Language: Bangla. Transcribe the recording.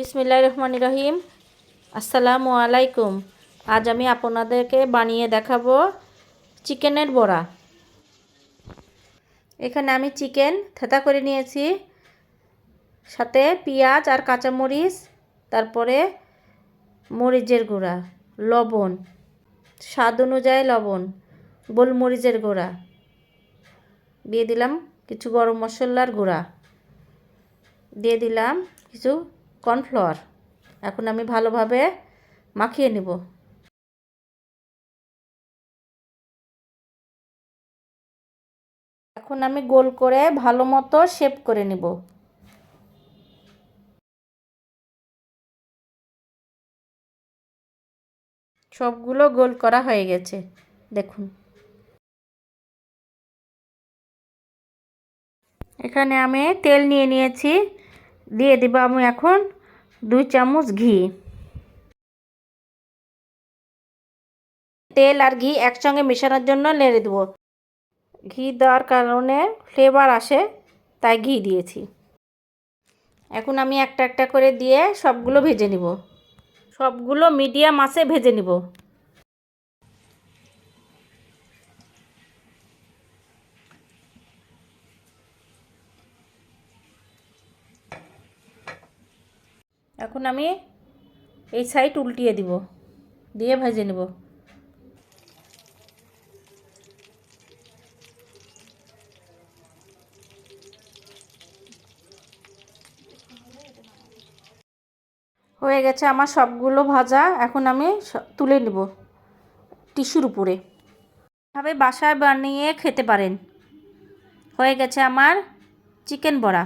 বিসমিল্লাহির রহমানির রহিম। আসসালামু আলাইকুম। আজ আমি আপনাদেরকে বানিয়ে দেখাবো চিকেনের বড়া। এখানে আমি চিকেন থেতা করে নিয়েছি, সাথে পেঁয়াজ আর কাঁচামরিচ, তারপরে মরিচের গুঁড়া, লবণ, স্বাদ অনুযায়ী লবণ, গোলমরিচের গুঁড়া দিয়ে দিলাম, কিছু গরম মশলার গুঁড়া দিয়ে দিলাম, কিছু কর্নফ্লাওয়ার। এখন আমি ভালোভাবে মাখিয়ে নেব। এখন আমি গোল করে ভালো মতো শেপ করে নেব। সবগুলো গোল করা হয়ে গেছে, দেখুন। এখানে আমি তেল নিয়ে নিয়েছি, দিয়ে দেব আমি এখন 2 চামচ ঘি। তেল আর ঘি একসঙ্গে মেশানোর জন্য নেড়ে দেব। ঘি দেওয়ার কারণে ফ্লেভার আসে, তাই ঘি দিয়েছি। এখন আমি একটা একটা করে দিয়ে সবগুলো ভেজে নিব। সবগুলো মিডিয়াম আঁচে ভেজে নিব। এখন আমি এই সাইড উল্টিয়ে দিব, দিয়ে ভেজে নেব। হয়ে গেছে আমার সবগুলো ভাজা। এখন আমি তুলে নেব টিস্যুর উপরে। এভাবে বাসায় বানিয়ে খেতে পারেন। হয়ে গেছে আমার চিকেন বড়া।